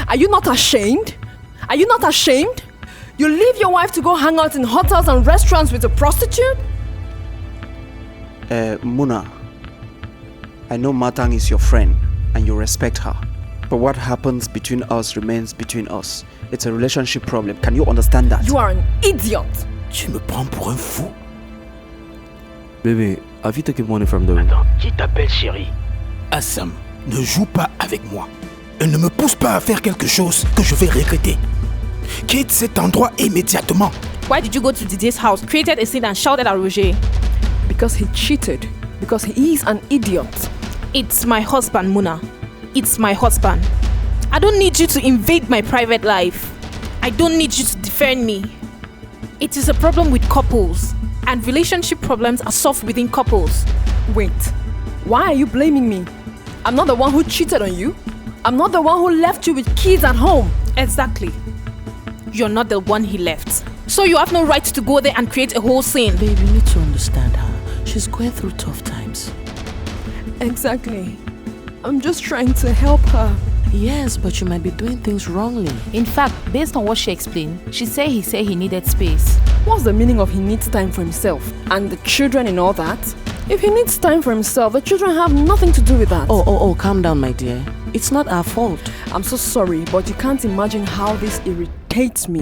Are you not ashamed? Are you not ashamed? You leave your wife to go hang out in hotels and restaurants with a prostitute? Muna, I know Matang is your friend and you respect her. But what happens between us remains between us. It's a relationship problem. Can you understand that? You are an idiot. Tu me prends pour un fou? Baby, have you taken money from the room? Attends, qui t'appelle chérie? Assam, ne joue pas avec moi. Et ne me pousse pas à faire quelque chose que je vais regretter. Quitte cet endroit immédiatement. Why did you go to Didier's house, created a scene and shouted at Roger? Because he cheated. Because he is an idiot. It's my husband, Muna. It's my husband. I don't need you to invade my private life. I don't need you to defend me. It is a problem with couples, and relationship problems are solved within couples. Wait, why are you blaming me? I'm not the one who cheated on you. I'm not the one who left you with kids at home. Exactly. You're not the one he left. So you have no right to go there and create a whole scene. Babe, you need to understand her. She's going through tough times. Exactly. I'm just trying to help her. Yes, but you might be doing things wrongly. In fact, based on what she explained, she said he needed space. What's the meaning of he needs time for himself? And the children and all that? If he needs time for himself, the children have nothing to do with that. Oh, calm down, my dear. It's not our fault. I'm so sorry, but you can't imagine how this irritates me.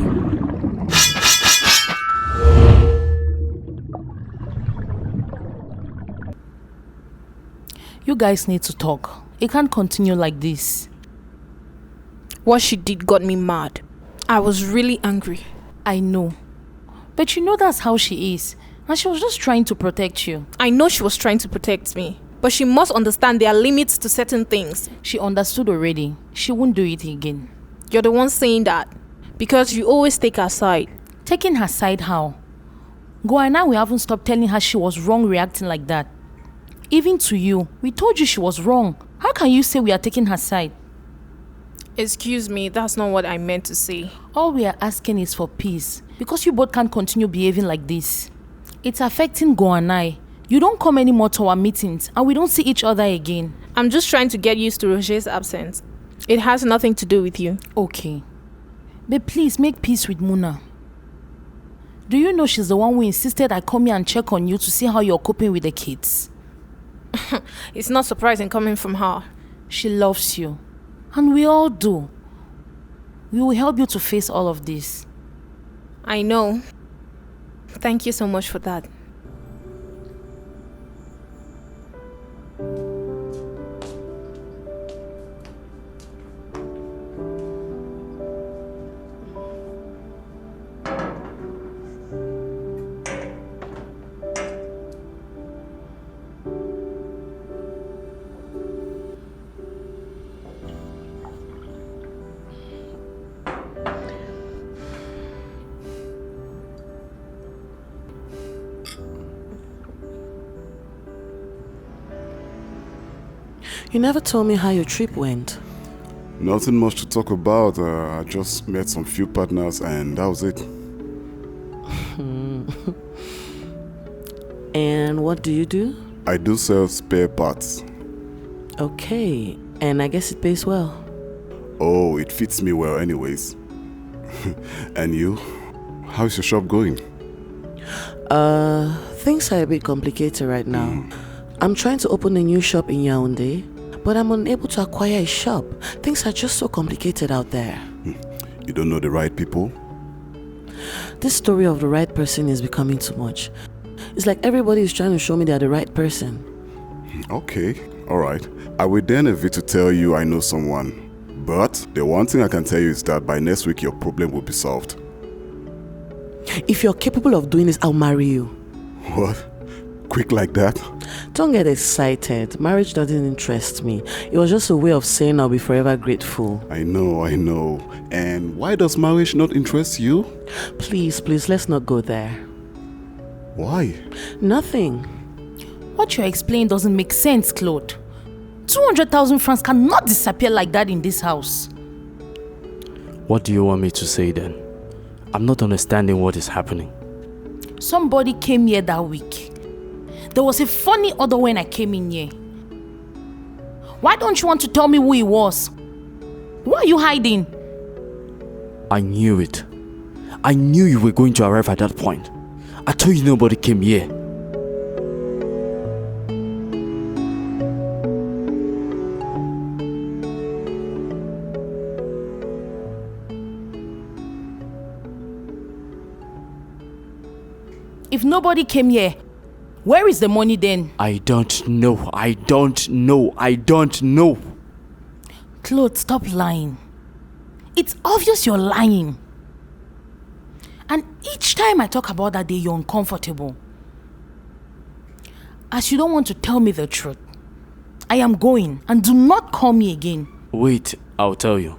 You guys need to talk. It can't continue like this. What she did got me mad. I was really angry. I know. But you know that's how she is. And she was just trying to protect you. I know she was trying to protect me. But she must understand there are limits to certain things. She understood already. She won't do it again. You're the one saying that. Because you always take her side. Taking her side how? Go and now we haven't stopped telling her she was wrong reacting like that. Even to you, we told you she was wrong. How can you say we are taking her side? Excuse me, that's not what I meant to say. All we are asking is for peace. Because you both can't continue behaving like this. It's affecting Go and I. You don't come anymore to our meetings and we don't see each other again. I'm just trying to get used to Roger's absence. It has nothing to do with you. Okay. But please make peace with Muna. Do you know she's the one who insisted I come here and check on you to see how you're coping with the kids? It's not surprising coming from her. She loves you. And we all do. We will help you to face all of this. I know. Thank you so much for that. You never told me how your trip went. Nothing much to talk about. I just met some few partners and that was it. And what do you do? I do sell spare parts. Okay, and I guess it pays well. Oh, it fits me well anyways. And you? How's your shop going? Things are a bit complicated right now. I'm trying to open a new shop in Yaoundé, but I'm unable to acquire a shop. Things are just so complicated out there. You don't know the right people? This story of the right person is becoming too much. It's like everybody is trying to show me they're the right person. Okay, alright. I will then envy to tell you I know someone. But the one thing I can tell you is that by next week your problem will be solved. If you're capable of doing this, I'll marry you. What? Quick like that? Don't get excited. Marriage doesn't interest me. It was just a way of saying I'll be forever grateful. I know. And why does marriage not interest you? Please, let's not go there. Why? Nothing. What you're explaining doesn't make sense, Claude. 200,000 francs cannot disappear like that in this house. What do you want me to say then? I'm not understanding what is happening. Somebody came here that week. There was a funny odor when I came in here. Why don't you want to tell me who he was? Why are you hiding? I knew it. I knew you were going to arrive at that point. I told you nobody came here. If nobody came here, where is the money then? I don't know. I don't know. I don't know. Claude, stop lying. It's obvious you're lying. And each time I talk about that day, you're uncomfortable. As you don't want to tell me the truth, I am going, and do not call me again. Wait, I'll tell you.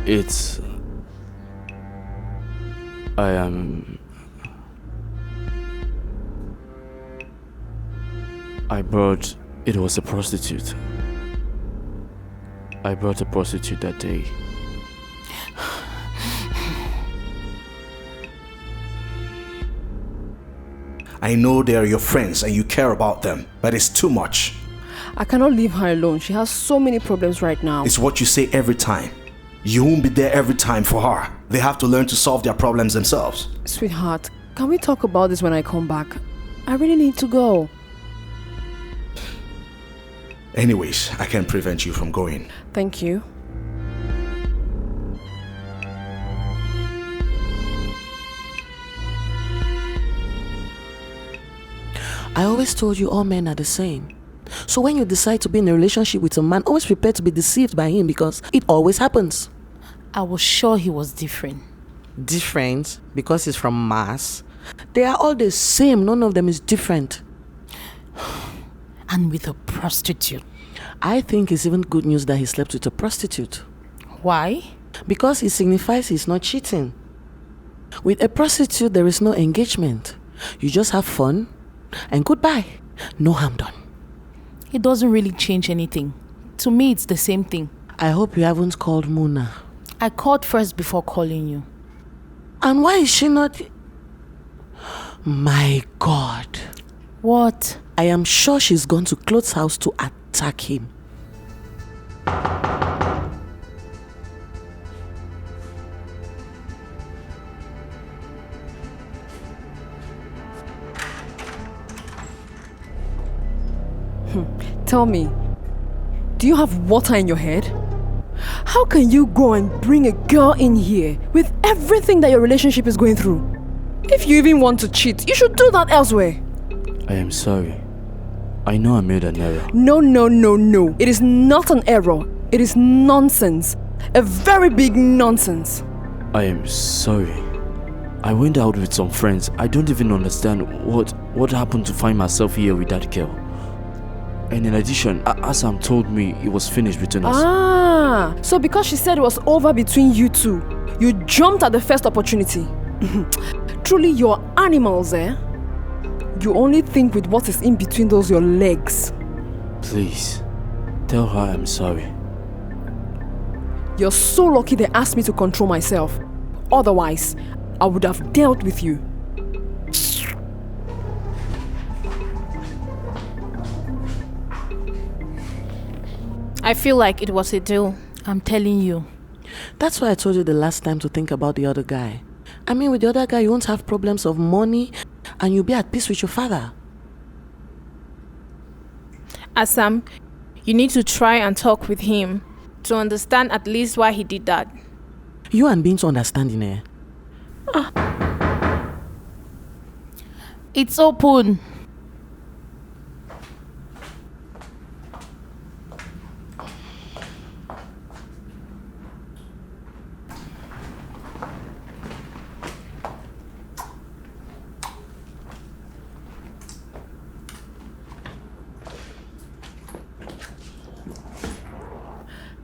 It's... It was a prostitute. I brought a prostitute that day. I know they are your friends and you care about them, but it's too much. I cannot leave her alone. She has so many problems right now. It's what you say every time. You won't be there every time for her. They have to learn to solve their problems themselves. Sweetheart, can we talk about this when I come back? I really need to go. Anyways, I can't prevent you from going. Thank you. I always told you all men are the same. So when you decide to be in a relationship with a man, always prepare to be deceived by him because it always happens. I was sure he was different. Different? Because he's from Mars? They are all the same. None of them is different. And with a prostitute. I think it's even good news that he slept with a prostitute. Why? Because it signifies he's not cheating. With a prostitute, there is no engagement. You just have fun and goodbye. No harm done. It doesn't really change anything. To me, it's the same thing. I hope you haven't called Muna. I called first before calling you. And why is she not... My God. What? I am sure she's gone to Claude's house to attack him. Tell me, do you have water in your head? How can you go and bring a girl in here with everything that your relationship is going through? If you even want to cheat, you should do that elsewhere. I am sorry. I know I made an error. No. It is not an error. It is nonsense. A very big nonsense. I am sorry. I went out with some friends. I don't even understand what happened to find myself here with that girl. And in addition, Asam told me it was finished between us. So because she said it was over between you two, you jumped at the first opportunity. Truly, you're animals, eh? You only think with what is in between those your legs. Please, tell her I'm sorry. You're so lucky they asked me to control myself. Otherwise, I would have dealt with you. I feel like it was a deal. I'm telling you. That's why I told you the last time to think about the other guy. I mean, with the other guy, you won't have problems of money and you'll be at peace with your father. Asam, you need to try and talk with him to understand at least why he did that. You and being to understanding, eh? It's open.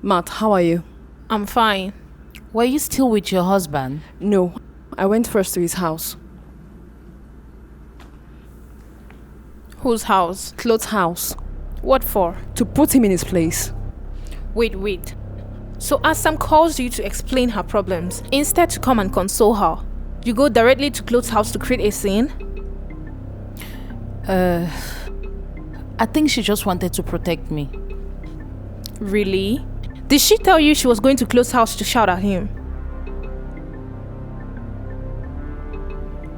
Matt, how are you? I'm fine. Were you still with your husband? No, I went first to his house. Whose house? Claude's house. What for? To put him in his place. Wait. So Asam calls you to explain her problems instead to come and console her. You go directly to Claude's house to create a scene? I I think she just wanted to protect me. Really? Did she tell you she was going to close house to shout at him?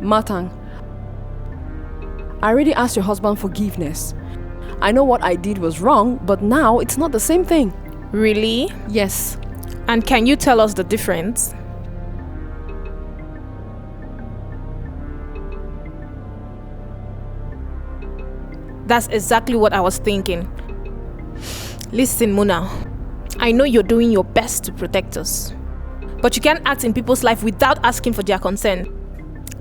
Matang, I already asked your husband forgiveness. I know what I did was wrong, but now it's not the same thing. Really? Yes. And can you tell us the difference? That's exactly what I was thinking. Listen, Muna. I know you're doing your best to protect us. But you can't act in people's life without asking for their consent.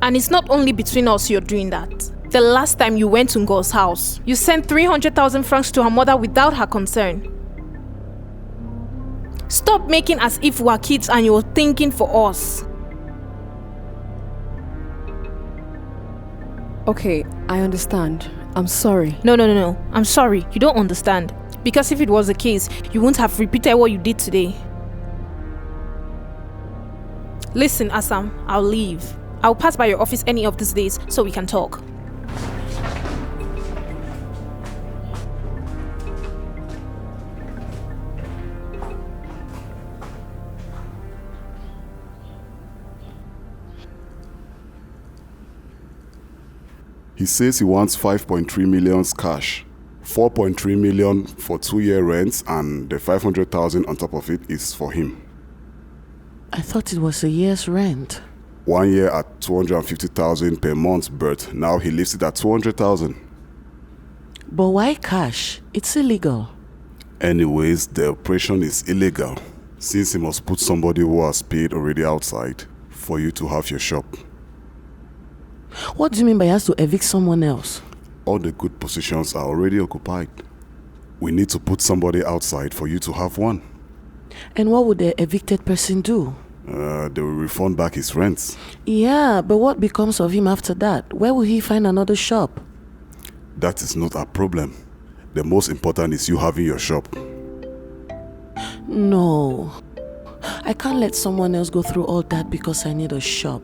And it's not only between us you're doing that. The last time you went to Ngo's house, you sent 300,000 francs to her mother without her consent. Stop making as if we're kids and you're thinking for us. Okay, I understand. I'm sorry. No. I'm sorry. You don't understand. Because if it was the case, you wouldn't have repeated what you did today. Listen, Assam, I'll leave. I'll pass by your office any of these days so we can talk. He says he wants 5.3 million cash. 4.3 million for 2-year rent, and the 500,000 on top of it is for him. I thought it was a year's rent. 1 year at 250,000 per month, but now he leaves it at 200,000. But why cash? It's illegal. Anyways, the operation is illegal, since he must put somebody who has paid already outside for you to have your shop. What do you mean by he has to evict someone else? All the good positions are already occupied. We need to put somebody outside for you to have one. And what would the evicted person do? They will refund back his rents. Yeah, but what becomes of him after that? Where will he find another shop? That is not a problem. The most important is you having your shop. No. I can't let someone else go through all that because I need a shop.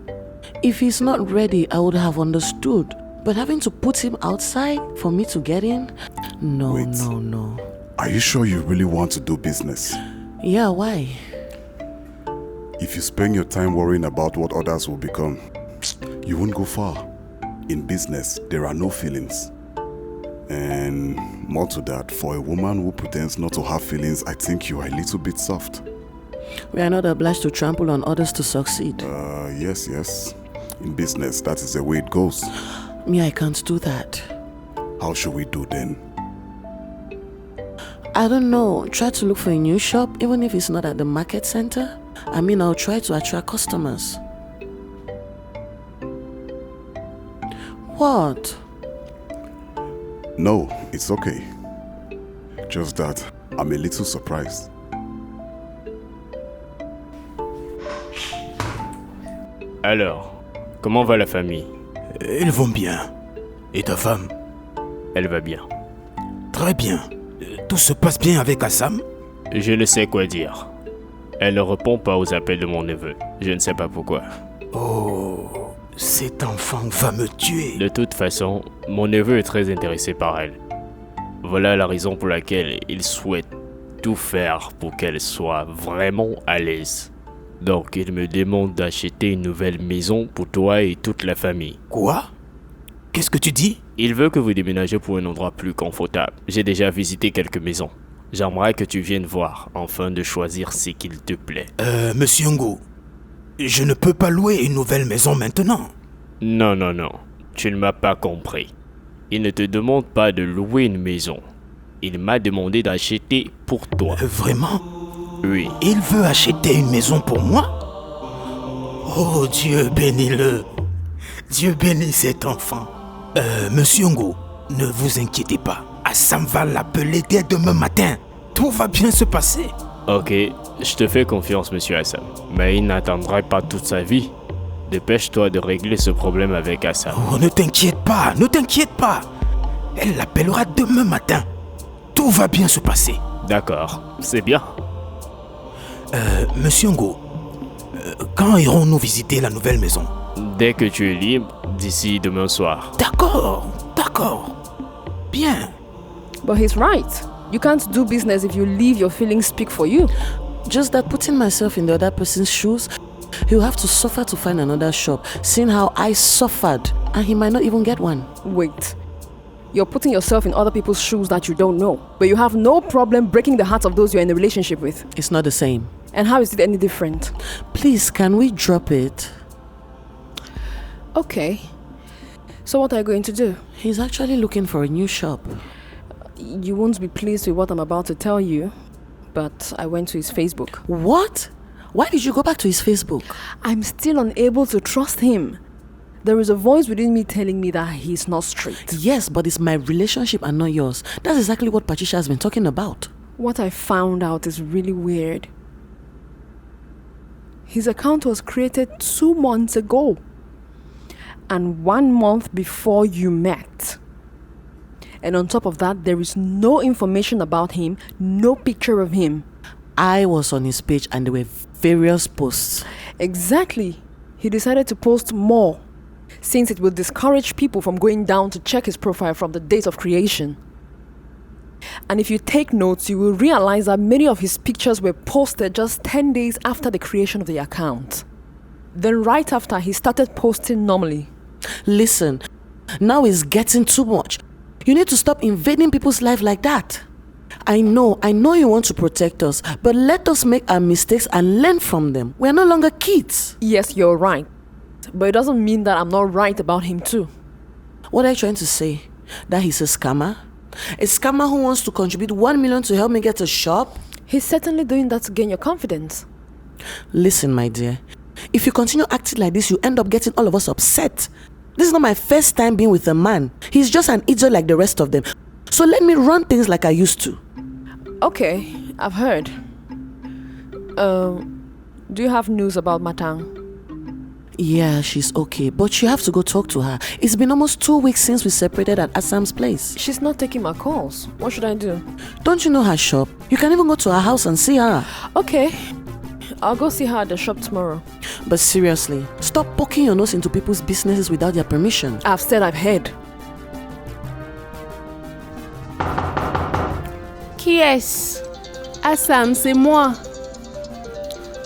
If he's not ready, I would have understood. But having to put him outside for me to get in? No, Wait. no. Are you sure you really want to do business? Yeah, why? If you spend your time worrying about what others will become, you won't go far. In business, there are no feelings. And more to that, for a woman who pretends not to have feelings, I think you are a little bit soft. We are not obliged to trample on others to succeed. Yes. In business, that is the way it goes. Me, I can't do that. How should we do then? I don't know. Try to look for a new shop, even if it's not at the market center. I'll try to attract customers. What? No, it's okay. Just that I'm a little surprised. Alors, comment va la famille? Elles vont bien. Et ta femme? Elle va bien. Très bien. Tout se passe bien avec Assam? Je ne sais quoi dire. Elle ne répond pas aux appels de mon neveu. Je ne sais pas pourquoi. Oh, cet enfant va me tuer. De toute façon, mon neveu est très intéressé par elle. Voilà la raison pour laquelle il souhaite tout faire pour qu'elle soit vraiment à l'aise. Donc il me demande d'acheter une nouvelle maison pour toi et toute la famille. Quoi? Qu'est-ce que tu dis? Il veut que vous déménagez pour un endroit plus confortable. J'ai déjà visité quelques maisons. J'aimerais que tu viennes voir, afin de choisir ce qu'il te plaît. Monsieur Ngo, je ne peux pas louer une nouvelle maison maintenant. Non. Tu ne m'as pas compris. Il ne te demande pas de louer une maison. Il m'a demandé d'acheter pour toi. Vraiment? Oui. Il veut acheter une maison pour moi? Oh, Dieu bénis-le. Dieu bénit cet enfant. Monsieur Ngo, ne vous inquiétez pas. Assam va l'appeler dès demain matin. Tout va bien se passer. Ok, je te fais confiance, monsieur Assam. Mais il n'attendra pas toute sa vie. Dépêche-toi de régler ce problème avec Assam. Oh, ne t'inquiète pas. Elle l'appellera demain matin. Tout va bien se passer. D'accord, c'est bien. Monsieur Ngo, quand irons-nous visiter la nouvelle maison? Dès que tu es libre, d'ici demain soir. D'accord. Bien. But he's right. You can't do business if you leave your feelings speak for you. Just that putting myself in the other person's shoes, he'll have to suffer to find another shop, seeing how I suffered, and he might not even get one. Wait. You're putting yourself in other people's shoes that you don't know, but you have no problem breaking the hearts of those you're in a relationship with. It's not the same. And how is it any different? Please, can we drop it? Okay. So what are you going to do? He's actually looking for a new shop. You won't be pleased with what I'm about to tell you, but I went to his Facebook. What? Why did you go back to his Facebook? I'm still unable to trust him. There is a voice within me telling me that he's not straight. Yes, but it's my relationship and not yours. That's exactly what Patricia has been talking about. What I found out is really weird. His account was created 2 months ago. And 1 month before you met. And on top of that, there is no information about him, no picture of him. I was on his page and there were various posts. Exactly. He decided to post more, since it would discourage people from going down to check his profile from the date of creation. And if you take notes, you will realize that many of his pictures were posted just 10 days after the creation of the account. Then right after, he started posting normally. Listen, now it's getting too much. You need to stop invading people's life like that. I know you want to protect us, but let us make our mistakes and learn from them. We are no longer kids. Yes, you're right. But it doesn't mean that I'm not right about him too. What are you trying to say? That he's a scammer? A scammer who wants to contribute 1 million to help me get a shop? He's certainly doing that to gain your confidence. Listen, my dear. If you continue acting like this, you end up getting all of us upset. This is not my first time being with a man. He's just an idiot like the rest of them. So let me run things like I used to. Okay, I've heard. Do you have news about Matang? Yeah, she's okay, but you have to go talk to her. It's been almost 2 weeks since we separated at Assam's place. She's not taking my calls. What should I do? Don't you know her shop? You can even go to her house and see her. Okay, I'll go see her at the shop tomorrow. But seriously, stop poking your nose into people's businesses without their permission. I've said I've heard. Qui est-ce? Assam, c'est moi.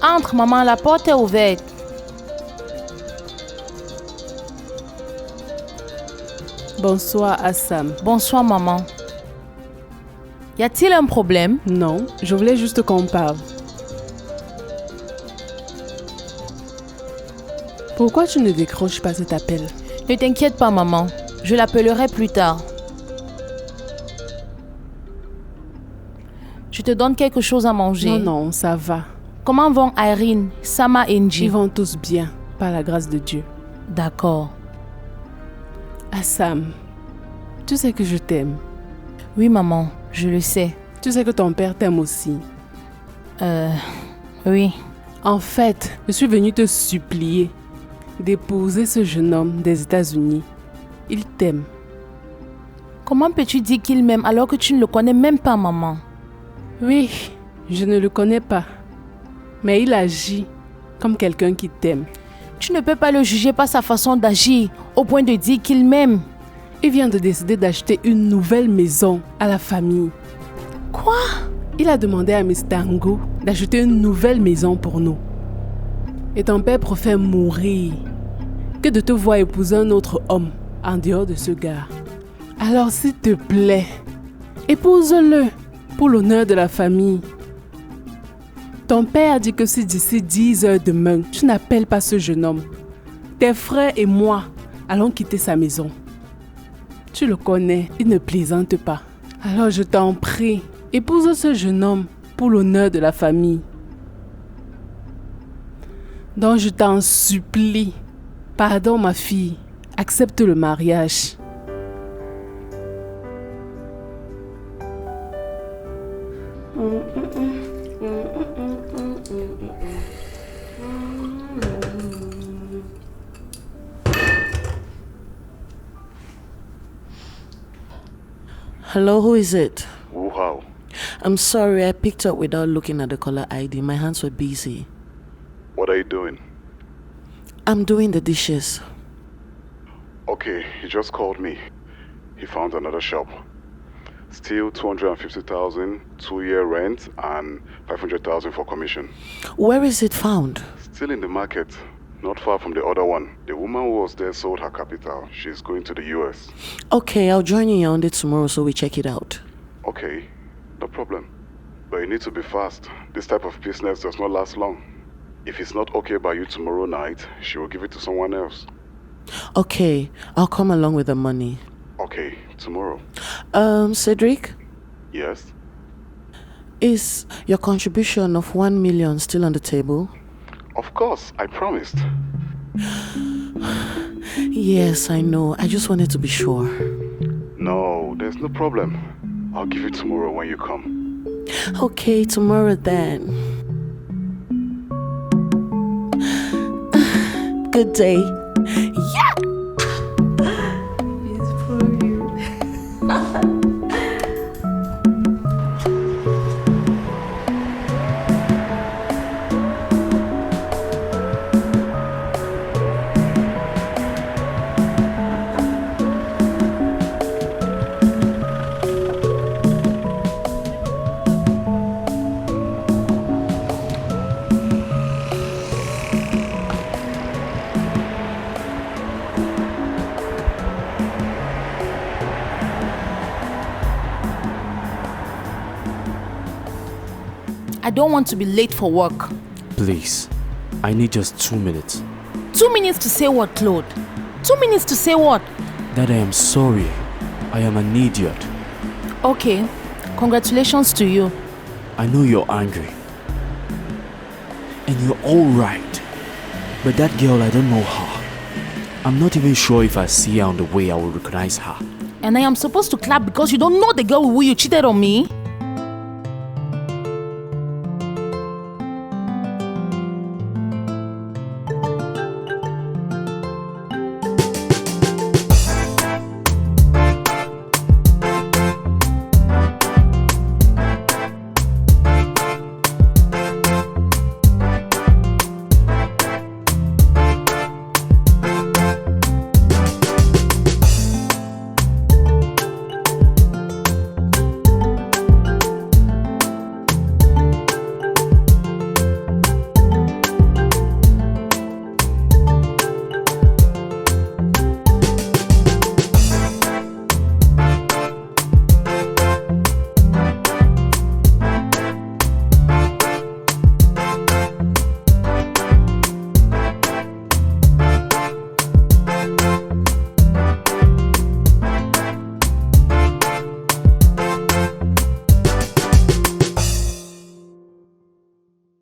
Entre, maman, la porte est ouverte. Bonsoir, Assam. Bonsoir, maman. Y a-t-il un problème? Non, je voulais juste qu'on parle. Pourquoi tu ne décroches pas cet appel? Ne t'inquiète pas, maman. Je l'appellerai plus tard. Je te donne quelque chose à manger. Non, ça va. Comment vont Irene, Sama et Nji? Ils vont tous bien, par la grâce de Dieu. D'accord. Assam, tu sais que je t'aime. Oui, maman, je le sais. Tu sais que ton père t'aime aussi. Oui. En fait, je suis venue te supplier d'épouser ce jeune homme des États-Unis. Il t'aime. Comment peux-tu dire qu'il m'aime alors que tu ne le connais même pas, maman? Oui, je ne le connais pas. Mais il agit comme quelqu'un qui t'aime. Tu ne peux pas le juger par sa façon d'agir au point de dire qu'il m'aime. Il vient de décider d'acheter une nouvelle maison à la famille. Quoi? Il a demandé à Mr. Ngo d'acheter une nouvelle maison pour nous. Et ton père préfère mourir que de te voir épouser un autre homme en dehors de ce gars. Alors s'il te plaît, épouse-le pour l'honneur de la famille. Ton père a dit que si d'ici 10 heures demain, tu n'appelles pas ce jeune homme, tes frères et moi allons quitter sa maison. Tu le connais, il ne plaisante pas. Alors je t'en prie, épouse ce jeune homme pour l'honneur de la famille. Donc je t'en supplie, pardon ma fille, accepte le mariage. Hello, who is it? How? I'm sorry, I picked up without looking at the caller ID. My hands were busy. What are you doing? I'm doing the dishes. Okay, he just called me. He found another shop. Still 250,000, 2-year rent, and 500,000 for commission. Where is it found? Still in the market, not far from the other one. The woman who was there sold her capital. She's going to the US. Okay, I'll join you on it tomorrow so we check it out. Okay, no problem. But you need to be fast. This type of business does not last long. If it's not okay by you tomorrow night, she will give it to someone else. Okay, I'll come along with the money. Okay, tomorrow. Cedric? Yes? Is your contribution of 1 million still on the table? Of course, I promised. Yes, I know. I just wanted to be sure. No, there's no problem. I'll give it tomorrow when you come. Okay, tomorrow then. Good day. Yeah! I don't want to be late for work. Please, I need just 2 minutes. 2 minutes to say what, Claude? 2 minutes to say what? That I am sorry. I am an idiot. Okay, congratulations to you. I know you're angry. And you're alright. But that girl, I don't know her. I'm not even sure if I see her on the way I will recognize her. And I am supposed to clap because you don't know the girl with who you cheated on me?